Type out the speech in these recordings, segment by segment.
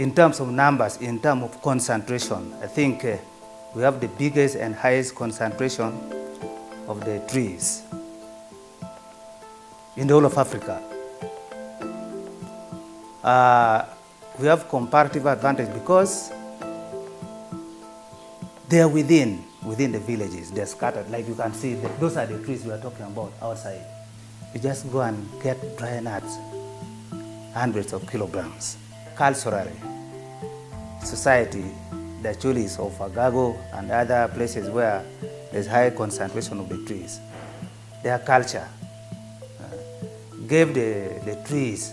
in terms of numbers, in terms of concentration, I think we have the biggest and highest concentration of the trees in the whole of Africa. We have comparative advantage because they are within the villages. They're scattered. Like you can see, those are the trees we are talking about outside. You just go and get dry nuts, hundreds of kilograms. Culturally, society, the Chulis of Agago and other places where there's high concentration of the trees, their culture gave the trees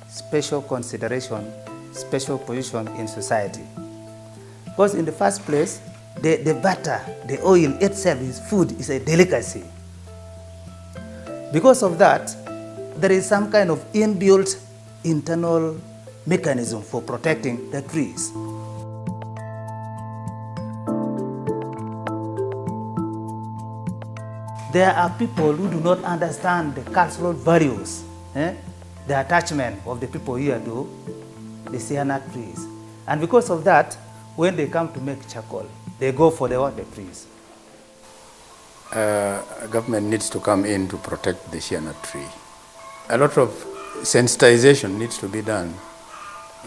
special consideration, special position in society. Because in the first place, the butter, the oil itself is food, is a delicacy. Because of that, there is some kind of inbuilt internal mechanism for protecting the trees. There are people who do not understand the cultural values, the attachment of the people here to the Shea nut trees. And because of that, when they come to make charcoal, they go for the trees. Government needs to come in to protect the Shea nut tree. A lot of sensitization needs to be done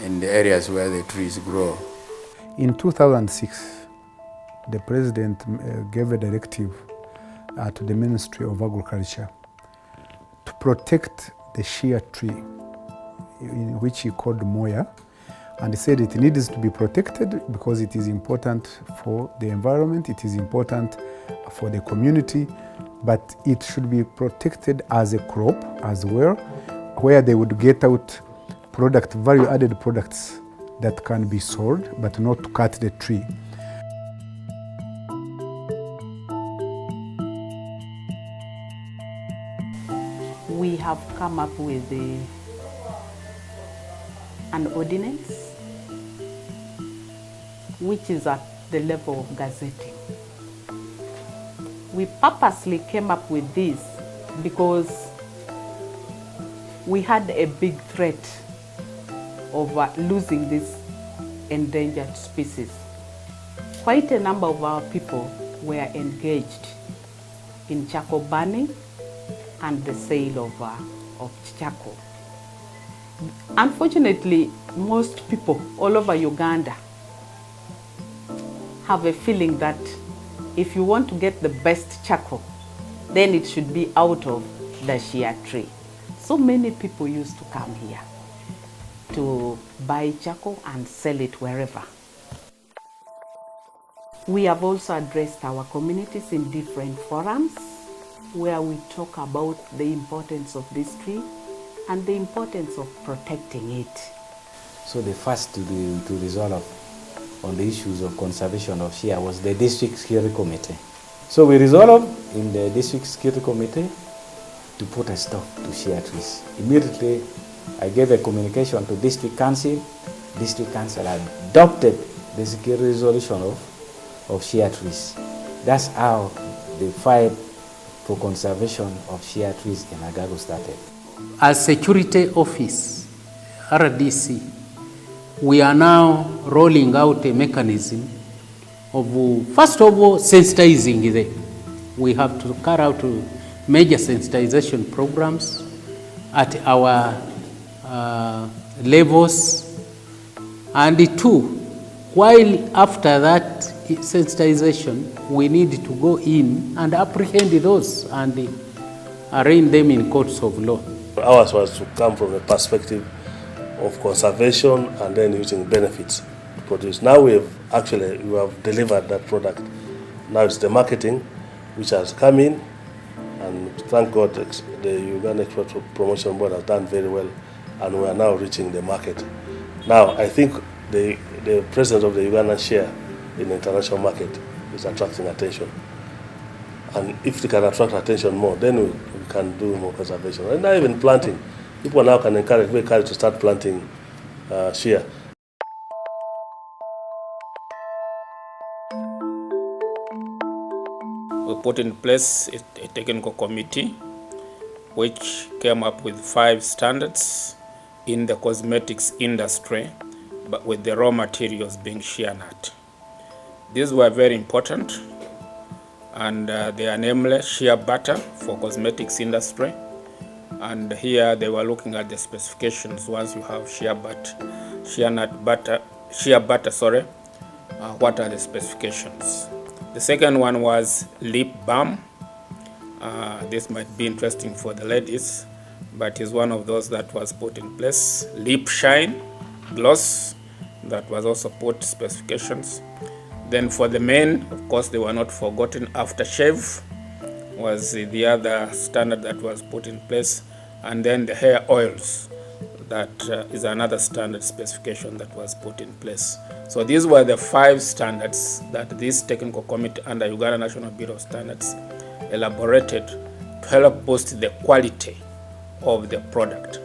in the areas where the trees grow. In 2006, the President gave a directive to the Ministry of Agriculture to protect the Shea tree, in which he called Moya, and he said it needs to be protected because it is important for the environment, it is important for the community, but it should be protected as a crop as well, where they would get out value-added products that can be sold, but not to cut the tree. We have come up with an ordinance which is at the level of gazetting. We purposely came up with this because we had a big threat of losing this endangered species. Quite a number of our people were engaged in charcoal burning and the sale of charcoal. Unfortunately, most people all over Uganda have a feeling that if you want to get the best charcoal, then it should be out of the Shea tree. So many people used to come here to buy charcoal and sell it wherever. We have also addressed our communities in different forums where we talk about the importance of this tree and the importance of protecting it. So the first to resolve on the issues of conservation of Shea was the District Security Committee. So we resolved in the District Security Committee to put a stop to Shea trees. Immediately, I gave a communication to District Council. District Council adopted the security resolution of Shea trees. That's how the fight for conservation of Shea trees in Agago started. As Security Office, RDC, we are now rolling out a mechanism of, first of all, sensitizing them. We have to carry out major sensitization programs at our levels. And two, while after that sensitization, we need to go in and apprehend those and arraign them in courts of law. Ours was to come from the perspective of conservation and then using benefits to produce. Now we have delivered that product. Now it's the marketing which has come in, and thank God the Uganda Export Promotion Board has done very well, and we are now reaching the market. Now I think the presence of the Ugandan share in the international market is attracting attention. And if they can attract attention more, then we can do more conservation. And not even planting. People now can be encouraged to start planting Shea. We put in place a technical committee which came up with 5 standards in the cosmetics industry but with the raw materials being shea nut. These were very important, and they are namely shea butter for cosmetics industry. And here they were looking at the specifications. Once you have shea butter, what are the specifications? The second one was lip balm. This might be interesting for the ladies, but is one of those that was put in place. Lip shine gloss, that was also put specifications. Then for the men, of course, they were not forgotten. Aftershave was the other standard that was put in place. And then the hair oils, that is another standard specification that was put in place. So these were the 5 standards that this technical committee under Uganda National Bureau of Standards elaborated to help boost the quality of the product.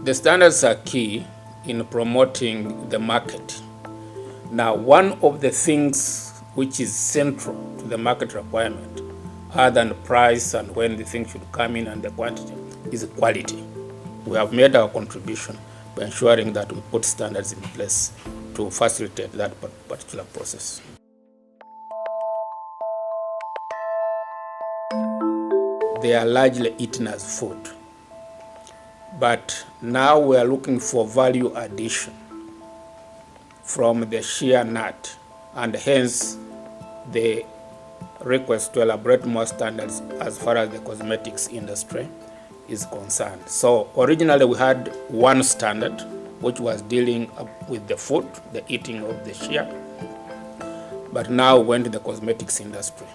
The standards are key in promoting the market. Now, one of the things which is central to the market requirement, other than the price and when the thing should come in and the quantity, is quality. We have made our contribution by ensuring that we put standards in place to facilitate that particular process. They are largely eaten as food. But now we are looking for value addition from the shea nut, and hence the request to elaborate more standards as far as the cosmetics industry is concerned. So originally we had one standard which was dealing with the food, the eating of the shea, but now we went to the cosmetics industry.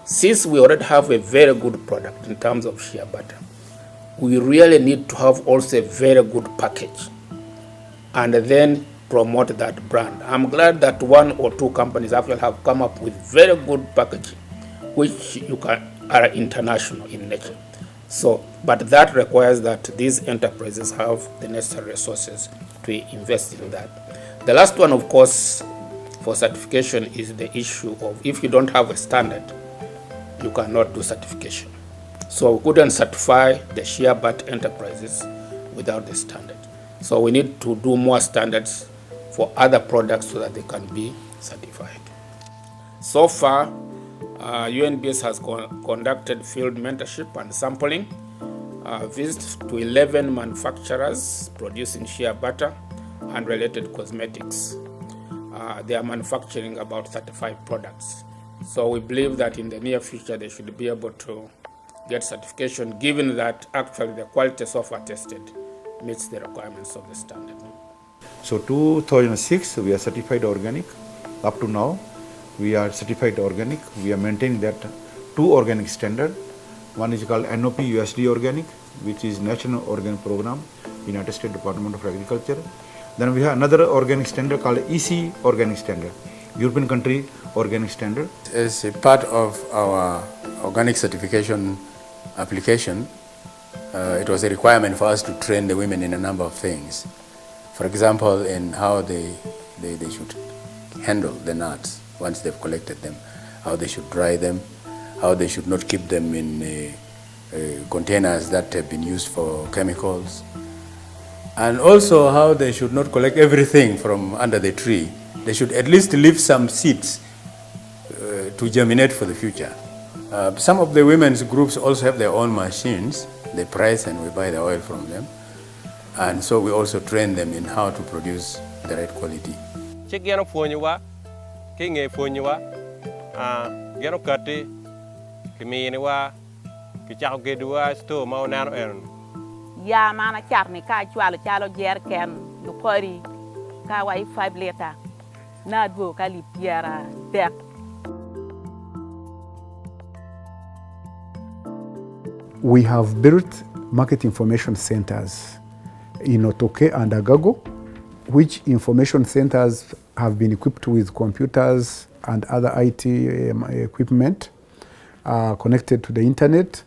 Since we already have a very good product in terms of shea butter, we really need to have also a very good package and then promote that brand. I'm glad that 1 or 2 companies actually have come up with very good packaging, which are international in nature. So, but that requires that these enterprises have the necessary resources to invest in that. The last one, of course, for certification is the issue of if you don't have a standard, you cannot do certification. So we couldn't certify the shea butter enterprises without the standard. So we need to do more standards for other products so that they can be certified. So far, UNBS has conducted field mentorship and sampling, visits to 11 manufacturers producing shea butter and related cosmetics. They are manufacturing about 35 products. So we believe that in the near future they should be able to get certification, given that actually the quality so far tested meets the requirements of the standard. So 2006 we are certified organic. Up to now we are certified organic. We are maintaining that 2 organic standard. One is called NOP USD organic, which is National Organic Program, United States Department of Agriculture. Then we have another organic standard called EC organic standard, European country organic standard. As a part of our organic certification application, it was a requirement for us to train the women in a number of things. For example, in how they should handle the nuts once they've collected them, how they should dry them, how they should not keep them in containers that have been used for chemicals, and also how they should not collect everything from under the tree. They should at least leave some seeds to germinate for the future. Some of the women's groups also have their own machines. They price and we buy the oil from them. And so we also train them in how to produce the right quality. Ya mana charni ka chalo jer ken du kori ka wai 5 liter na dvo ka lipiara dek. We have built market information centers in Otoke and Agago, which information centers have been equipped with computers and other IT equipment connected to the internet.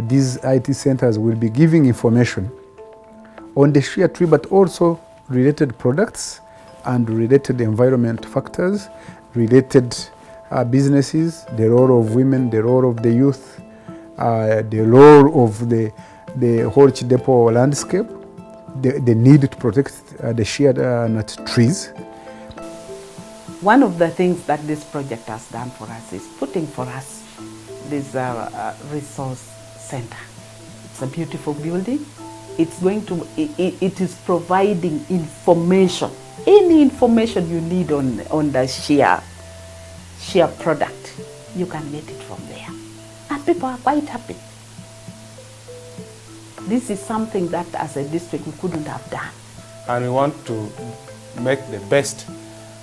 These IT centers will be giving information on the shea tree, but also related products and related environment factors, related businesses, the role of women, the role of the youth, the role of the whole Kidepo landscape, the need to protect the shea nut trees. One of the things that this project has done for us is putting for us this resource center. It's a beautiful building. It's going to, it is providing information, any information you need on the shea product, you can get it from there. And people are quite happy. This is something that as a district we couldn't have done. And we want to make the best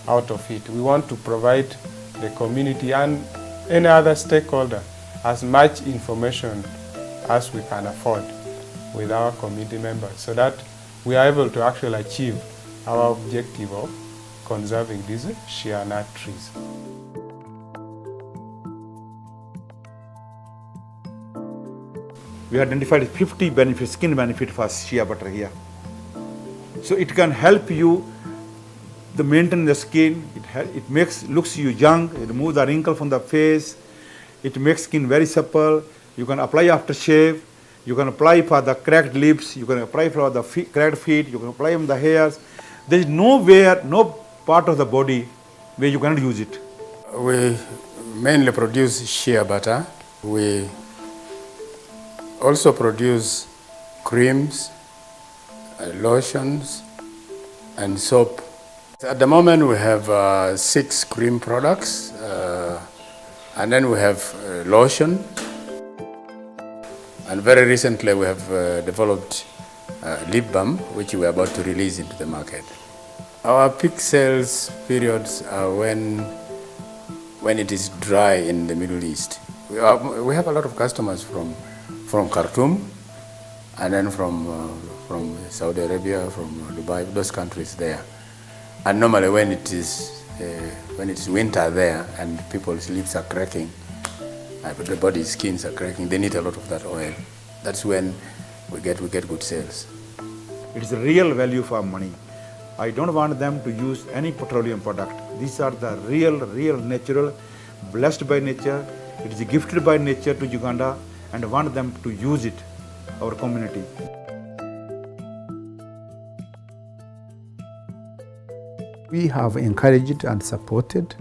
out of it. We want to provide the community and any other stakeholder as much information as we can afford with our community members so that we are able to actually achieve our objective of conserving these shea nut trees. We identified 50 benefits, skin benefit for shea butter here. So it can help you to maintain the skin. It looks you young. It removes the wrinkle from the face. It makes skin very supple. You can apply after shave. You can apply for the cracked lips. You can apply for the cracked feet. You can apply on the hairs. There is nowhere, no part of the body where you cannot use it. We mainly produce shea butter. We also produce creams, lotions, and soap. At the moment we have 6 cream products, and then we have lotion. And very recently we have developed lip balm, which we are about to release into the market. Our peak sales periods are when it is dry in the Middle East. We have a lot of customers from Khartoum, and then from Saudi Arabia, from Dubai, those countries there. And normally when it is winter there and people's lips are cracking, the body's skins are cracking, they need a lot of that oil. That's when we get good sales. It is a real value for money. I don't want them to use any petroleum product. These are the real natural, blessed by nature. It is gifted by nature to Uganda, and I want them to use it, our community. We have encouraged and supported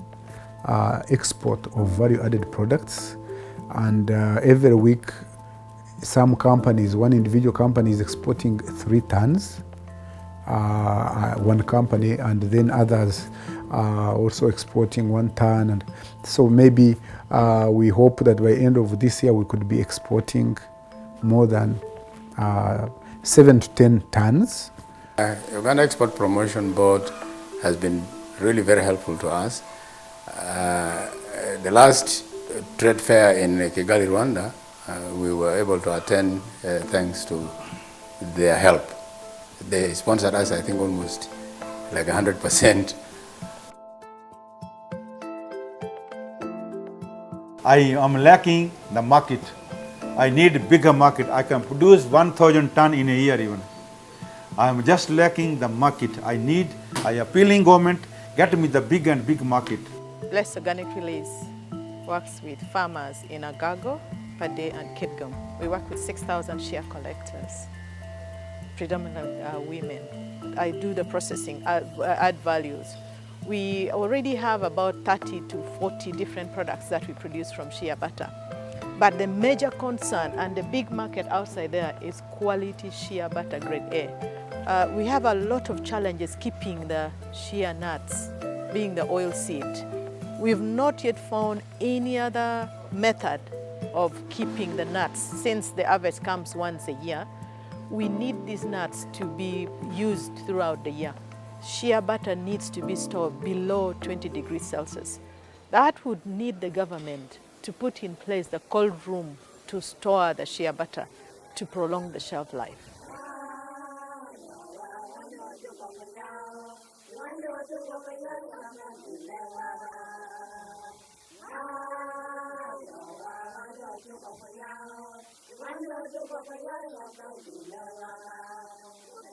export of value-added products, and every week some companies, one individual company is exporting 3 tons, one company, and then others also exporting 1 ton. And so maybe we hope that by end of this year we could be exporting more than 7 to 10 tons. Uganda Export Promotion Board has been really very helpful to us. The last trade fair in Kigali, Rwanda, we were able to attend thanks to their help. They sponsored us, I think, almost like 100%. I am lacking the market. I need a bigger market. I can produce 1,000 ton in a year even. I am just lacking the market. I appealing government, get me the big market. Blessed Organic Release works with farmers in Agago, Pade, and Kidgum. We work with 6,000 shea collectors, predominantly women. I do the processing, add values. We already have about 30 to 40 different products that we produce from shea butter. But the major concern and the big market outside there is quality shea butter grade A. We have a lot of challenges keeping the shea nuts, being the oil seed. We've not yet found any other method of keeping the nuts. Since the harvest comes once a year, we need these nuts to be used throughout the year. Shea butter needs to be stored below 20 degrees Celsius. That would need the government to put in place the cold room to store the shea butter to prolong the shelf life. Thank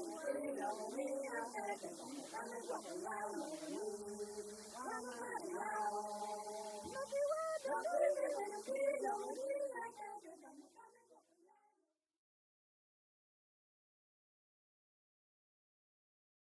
you.